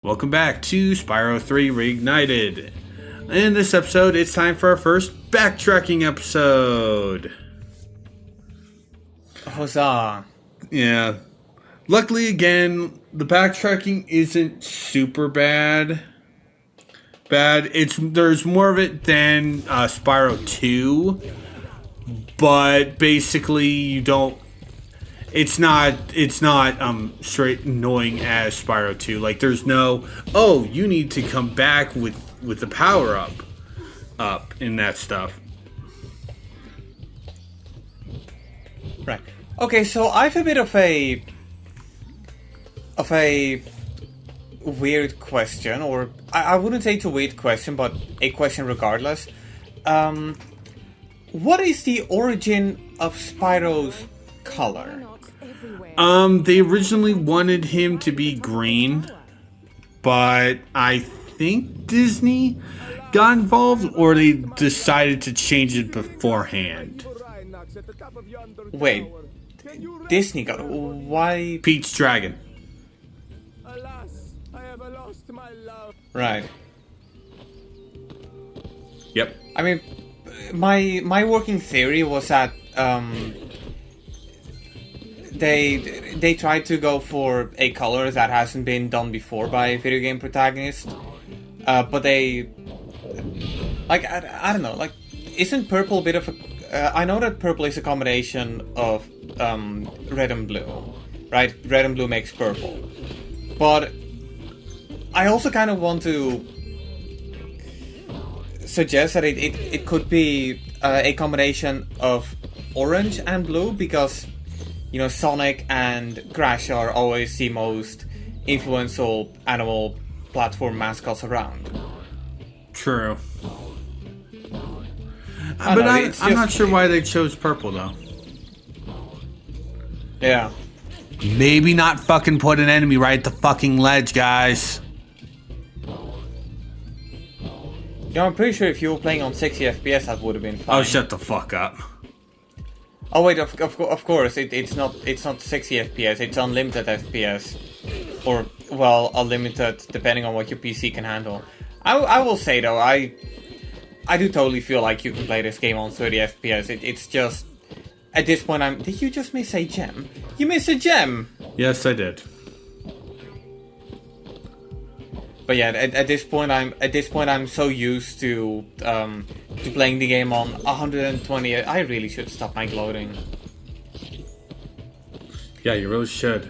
Welcome back to Spyro 3 Reignited. In this episode, it's time for our first backtracking episode. Huzzah. Yeah. Luckily, again, the backtracking isn't super bad. There's more of it than Spyro 2. But basically, you don't... It's not straight annoying as Spyro 2. Like, there's no, oh, you need to come back with the power up in that stuff. Right. Okay, so I have a bit of a weird question, or I wouldn't say it's a weird question, but a question regardless. What is the origin of Spyro's color? They originally wanted him to be green, but I think Disney got involved, or they decided to change it beforehand. Wait, Disney got... Why? Pete's dragon. Right. Yep. I mean, my working theory was that, They tried to go for a color that hasn't been done before by a video game protagonist, but they, like, I don't know, like, isn't purple a bit of a, I know that purple is a combination of red and blue, right? Red and blue makes purple, but I also kind of want to suggest that it could be a combination of orange and blue, because you know, Sonic and Crash are always the most influential animal platform mascots around. True. I'm not sure why they chose purple, though. Yeah. Maybe not fucking put an enemy right at the fucking ledge, guys. You know, I'm pretty sure if you were playing on 60 FPS, that would have been fine. Oh, shut the fuck up. Oh wait, of course, it's not 60 FPS, it's unlimited FPS. Or, well, unlimited, depending on what your PC can handle. I will say though, I do totally feel like you can play this game on 30 FPS. It's just, at this point did you just miss a gem? You missed a gem! Yes, I did. But yeah, at this point I'm so used to playing the game on 120. I really should stop my gloating. Yeah, you really should.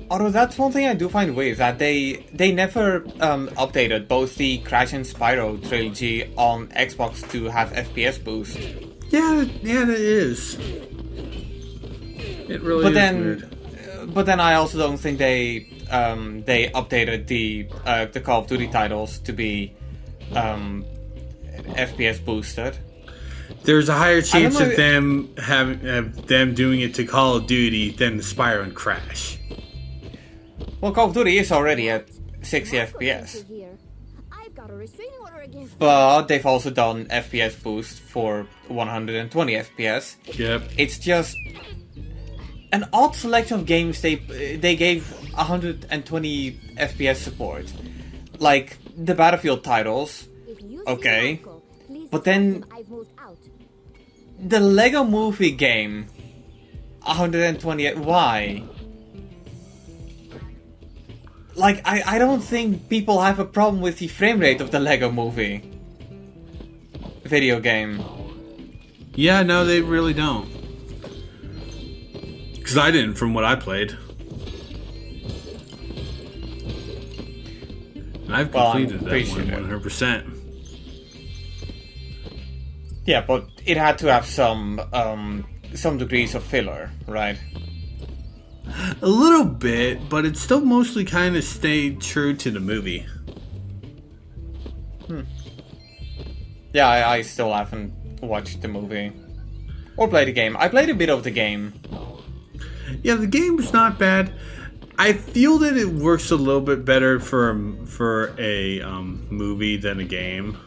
Although that's one thing I do find weird, that they never updated both the Crash and Spyro trilogy on Xbox to have FPS boost. Yeah, it is. It really is weird. But then I also don't think they updated the Call of Duty titles to be FPS boosted. There's a higher chance of them them doing it to Call of Duty than the Spyro and Crash. Well, Call of Duty is already at 60 FPS. But they've also done FPS boost for 120 FPS. Yep. It's just an odd selection of games they gave 120 FPS support. Like the Battlefield titles, okay. But then the Lego Movie game, 120, why? Like, I don't think people have a problem with the frame rate of the Lego Movie video game. Yeah, no, they really don't. Because I didn't, from what I played. And I've completed that one 100%. Yeah, but it had to have some degrees of filler, right? A little bit, but it still mostly kind of stayed true to the movie. Yeah, I still haven't watched the movie. Or played the game. I played a bit of the game. Yeah, the game's not bad. I feel that it works a little bit better for a movie than a game.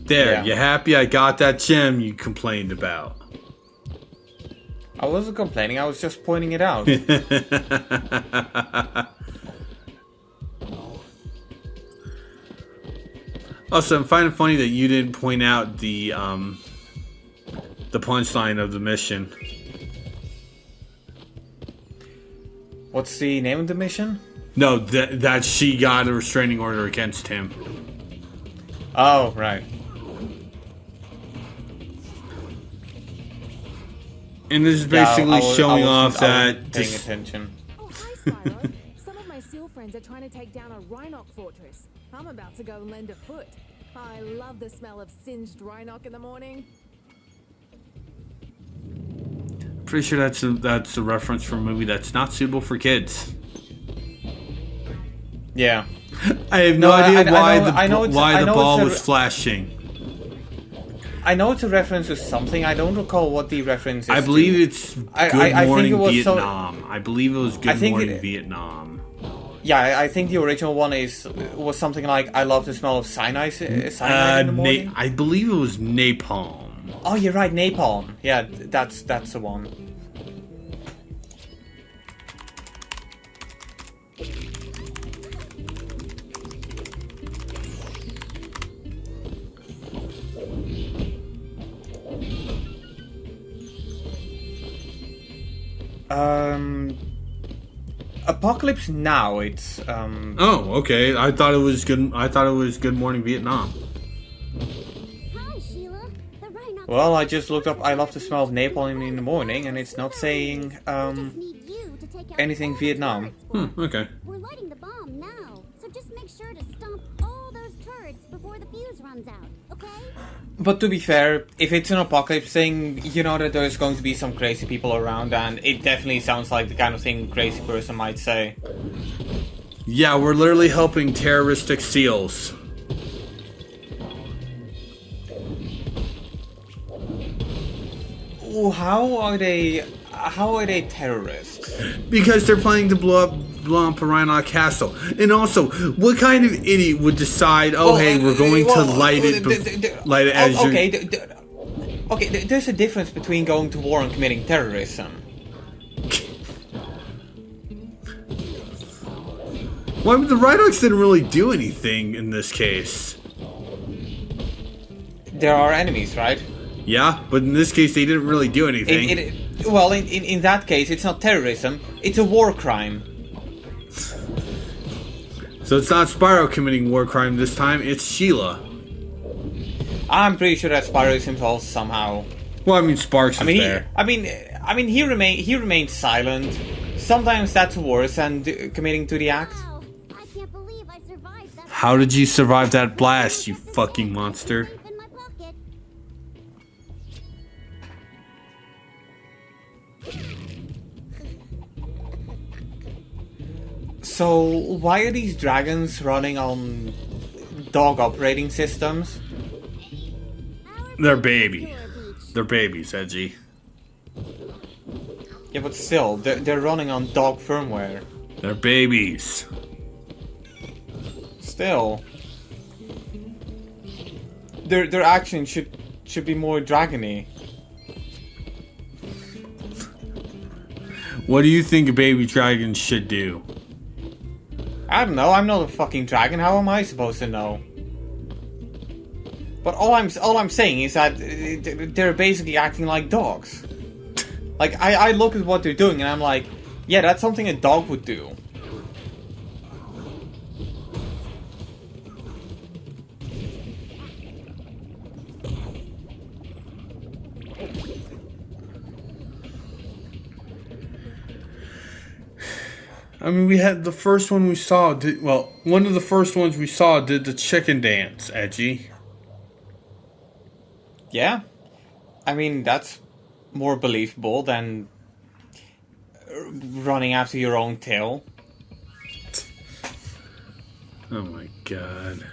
There, yeah. You happy I got that gem you complained about? I wasn't complaining, I was just pointing it out. Also, I'm finding it funny that you didn't point out the punchline of the mission. What's the name of the mission? No, that she got a restraining order against him. Oh, right. And this is basically showing off that... Paying attention. Oh, hi, Spyro. Some of my seal friends are trying to take down a Rhinoc fortress. I'm about to go lend a foot. I love the smell of singed Rhinoc in the morning. Pretty sure that's a reference from a movie that's not suitable for kids. Yeah. I have no idea why the ball it's was flashing. I know it's a reference to something. I don't recall what the reference is. I believe it's Good Morning Vietnam. I believe it was Good Morning Vietnam. Yeah, I think the original one was something like "I love the smell of cyanide in the morning." I believe it was Napalm. Oh, you're right, napalm. Yeah, that's the one. Apocalypse Now. It's Oh, okay. I thought it was good. I thought it was Good Morning Vietnam. Hi, Sheila. The Rhinoc. Well, I just looked up "I love the smell of napalm in the morning" and it's not saying Need you to take out anything all the Vietnam. turrets for us. Okay. We're lighting the bomb now, so just make sure to stomp all those turrets before the fuse runs out, okay? But to be fair, if it's an apocalypse thing, you know that there's going to be some crazy people around, and it definitely sounds like the kind of thing a crazy person might say. Yeah, we're literally helping terroristic seals. Ooh, how are they terrorists? Because they're planning to blow up a Rhino Castle. And also, what kind of idiot would decide, we're going to light it as Okay, there's a difference between going to war and committing terrorism. Well, the Rhinox didn't really do anything in this case. There are enemies, right? Yeah, but in this case, they didn't really do anything. In that case, it's not terrorism, it's a war crime. So it's not Spyro committing war crime this time, it's Sheila. I'm pretty sure that Spyro is involved somehow. Well, I mean, Sparks is there. He remained silent. Sometimes that's worse than committing to the act. Wow, I can't believe I survived that. How did you survive that blast, you fucking monster? In my pocket. So, why are these dragons running on dog operating systems? They're baby. They're babies, Edgy. Yeah, but still, they're running on dog firmware. They're babies. Still, their action should be more dragony. What do you think a baby dragon should do? I don't know. I'm not a fucking dragon. How am I supposed to know? But all I'm saying is that they're basically acting like dogs. Like I look at what they're doing and I'm like, yeah, that's something a dog would do. I mean, we had the first one we saw. One of the first ones we saw did the chicken dance, Edgy. Yeah, I mean that's more believable than running after your own tail. Oh my god.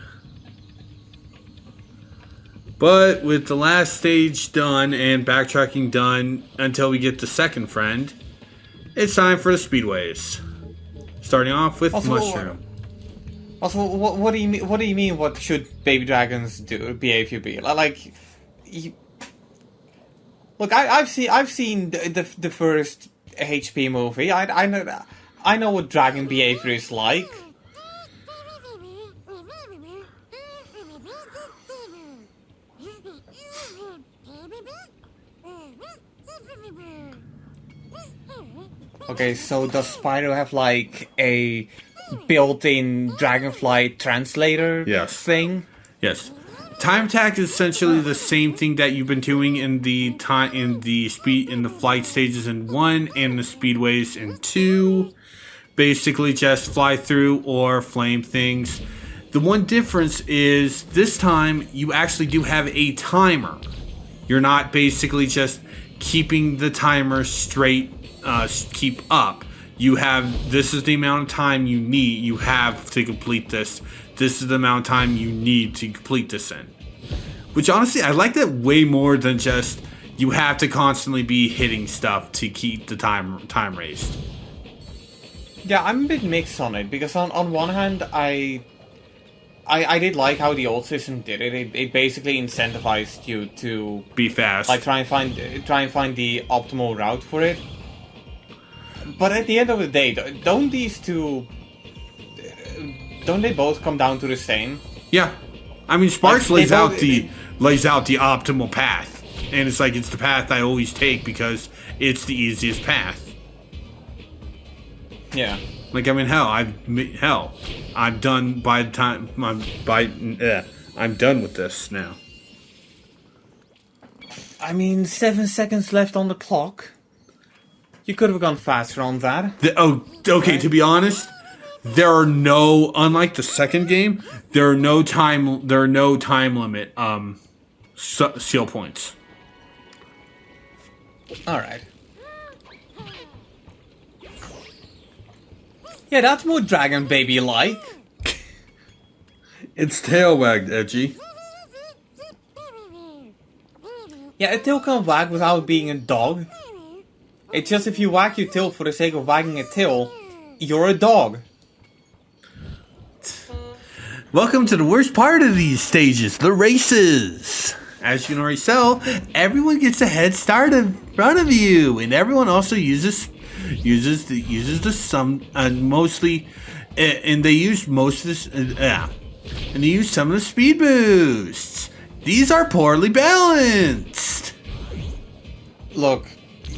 But with the last stage done and backtracking done until we get the second friend, it's time for the speedways. Starting off with Mushroom. Also, what do you mean? What do you mean? What should baby dragons do? Behave? You be like? Look, I've seen the first HP movie. I know what dragon behavior is like. Okay, so does Spyro have like a built-in Dragonfly translator thing? Yes. Time attack is essentially the same thing that you've been doing in the flight stages in 1 and the speedways in 2. Basically just fly through or flame things. The one difference is this time you actually do have a timer. You're not basically just keeping the timer straight keep up. You have, this is the amount of time you have to complete this. This is the amount of time you need to complete this in. Which honestly, I like that way more than just you have to constantly be hitting stuff to keep the time raised. Yeah, I'm a bit mixed on it because on one hand, I did like how the old system did it. It basically incentivized you to be fast, like try and find the optimal route for it. But at the end of the day, don't these two, don't they both come down to the same? Yeah, I mean Sparks Like, lays out the optimal path, and it's like it's the path I always take because it's the easiest path. Yeah. Like I mean, I'm done by the time I'm done with this now. I mean, 7 seconds left on the clock. You could have gone faster on that. Okay. Right? To be honest, unlike the second game, there are no time limit seal points. All right. Yeah, that's more Dragon Baby like. Its tail wagged, Edgy. Yeah, a tail can wag without being a dog. It's just if you wag your tail for the sake of wagging a tail, you're a dog. Welcome to the worst part of these stages, the races. As you can already tell, everyone gets a head start in front of you, and everyone also uses the sum mostly, and they use most of this, and they use some of the speed boosts. These are poorly balanced. Look.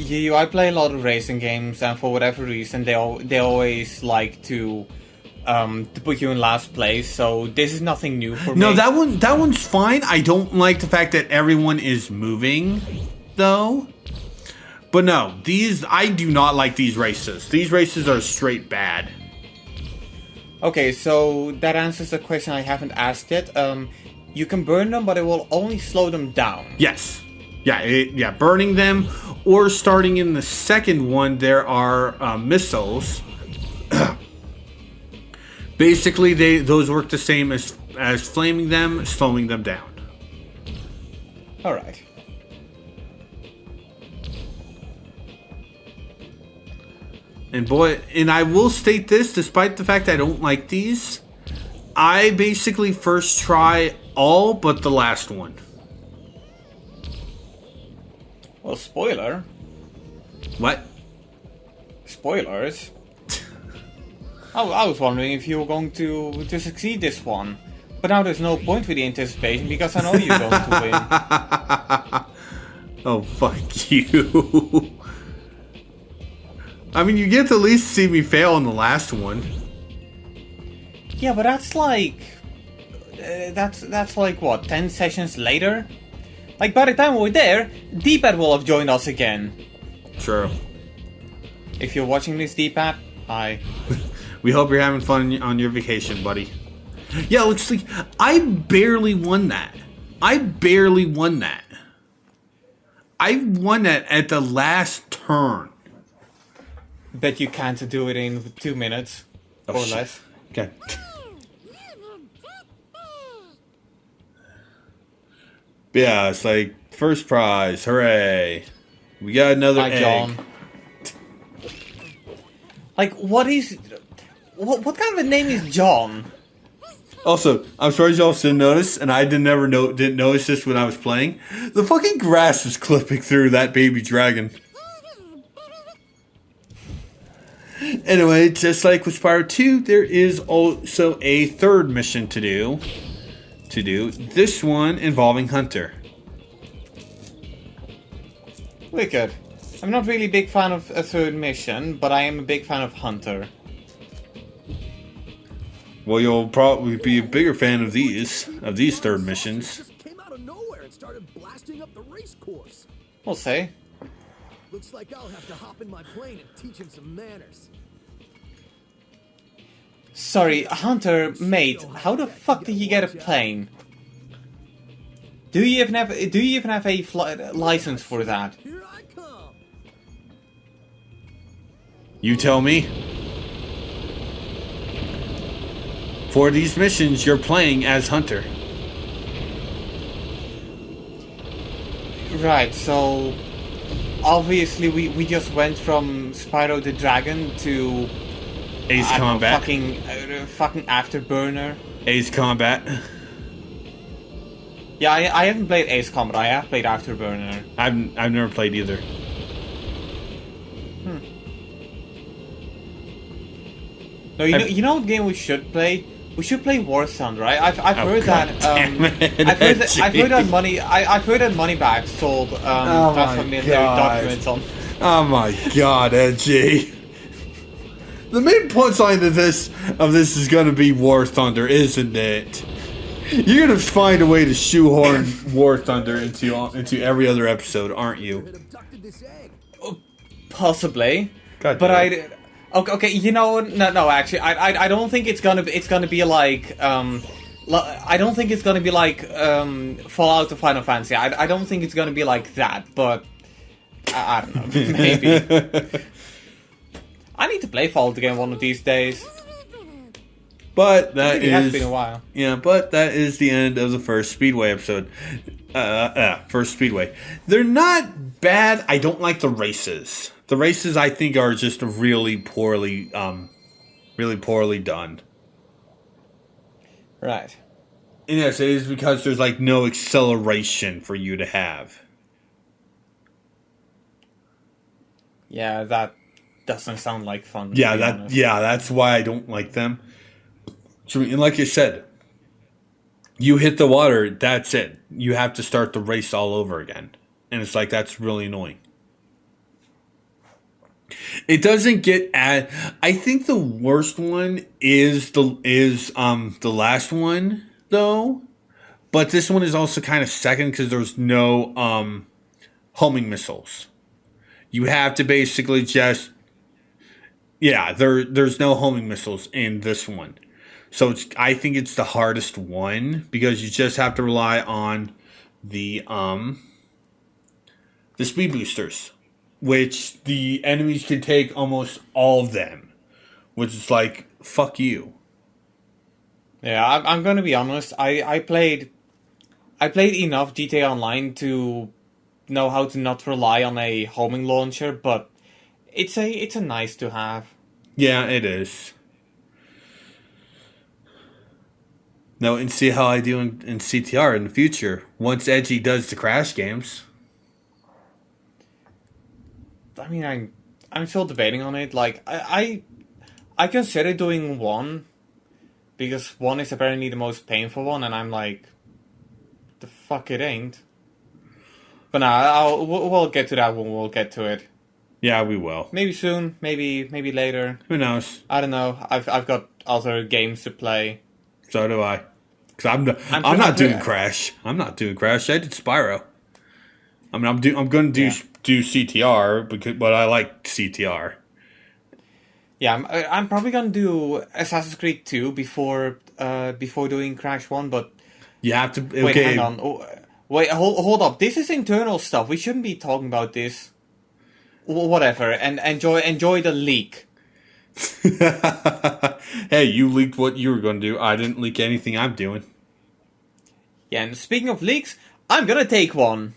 I play a lot of racing games, and for whatever reason, they always like to put you in last place. So this is nothing new for me. No, that one's fine. I don't like the fact that everyone is moving, though. But no, I do not like these races. These races are straight bad. Okay, so that answers the question I haven't asked yet. You can burn them, but it will only slow them down. Yes. Yeah, burning them, or starting in the second one, there are missiles. Basically, those work the same as flaming them, slowing them down. All right. And I will state this, despite the fact I don't like these, I basically first try all but the last one. Well, spoiler. What? Spoilers. I was wondering if you were going to succeed this one. But now there's no point for the anticipation because I know you're going to win. Oh, fuck you. I mean, you get to at least see me fail in the last one. Yeah, but that's like... that's like, what, 10 sessions later? Like, by the time we're there, D-pad will have joined us again. True. If you're watching this, D-pad, hi. We hope you're having fun on your vacation, buddy. Yeah, looks like I barely won that. I won that at the last turn. Bet you can't do it in 2 minutes. Or less. Okay. Yeah, it's like, first prize, hooray. We got another egg. John. Like, what kind of a name is John? Also, I'm sorry y'all didn't notice, and I didn't notice this when I was playing. The fucking grass is clipping through that baby dragon. Anyway, just like with Spyro 2, there is also a third mission to do. This one involving Hunter. Wicked. I'm not really a big fan of a third mission, but I am a big fan of Hunter. Well, you'll probably be a bigger fan of these third missions. Just came out of nowhere and started blasting up the race course. We'll see. Looks like I'll have to hop in my plane and teach him some manners. Sorry, Hunter, mate, how the fuck did you get a plane? Do you even have a license for that? Here I come. You tell me. For these missions, you're playing as Hunter. Right, so obviously we just went from Spyro the Dragon to Ace I don't know, Combat. fucking Afterburner. Ace Combat. Yeah, I haven't played Ace Combat. I have played Afterburner. I've never played either. No, you know what game we should play? We should play War Thunder. I've heard that. I've heard that Moneybags sold military documents on. Oh my god, Edgy. The main punchline of this is gonna be War Thunder, isn't it? You're gonna find a way to shoehorn War Thunder into every other episode, aren't you? Had abducted this egg. Possibly. God But damn okay, you know, no, actually, I don't think it's gonna be like, I don't think it's gonna be like, Fallout to Final Fantasy. I don't think it's gonna be like that, but, I don't know, maybe. I need to play Fallout again one of these days. But that It has been a while. Yeah, but that is the end of the first Speedway episode. First Speedway. They're not bad. I don't like the races. The races, I think, are just really poorly done. Right. And yes, it is because there's like no acceleration for you to have. Yeah, that doesn't sound like fun. Yeah, to be honest. that's why I don't like them. So, and like I said, you hit the water, that's it. You have to start the race all over again. And it's like, that's really annoying. It doesn't get I think the worst one is the last one though. But this one is also kind of second because there's no homing missiles. You have to basically just there's no homing missiles in this one. So I think it's the hardest one because you just have to rely on the speed boosters, which the enemies can take almost all of them, which is like, fuck you. Yeah, I'm gonna be honest. I played enough GTA Online to know how to not rely on a homing launcher, but it's a nice to have. Yeah, it is. No, and see how I do in CTR in the future. Once Edgy does the Crash games. I mean, I'm still debating on it. Like, I consider doing one, because one is apparently the most painful one, and I'm like, the fuck it ain't. But nah, we'll get to that when we'll get to it. Yeah, we will. Maybe soon, maybe later. Who knows? I don't know. I've got other games to play. So do I. Because I'm not doing Crash. I'm not doing Crash. I did Spyro. I mean, I'm going to do CTR, but I like CTR. Yeah, I'm probably gonna do Assassin's Creed 2 before doing Crash 1, but You have to. Okay. wait, hang on. Oh, wait, hold up. This is internal stuff. We shouldn't be talking about this. Whatever, and enjoy the leak. Hey, you leaked what you were going to do. I didn't leak anything I'm doing. Yeah, and speaking of leaks, I'm gonna take one.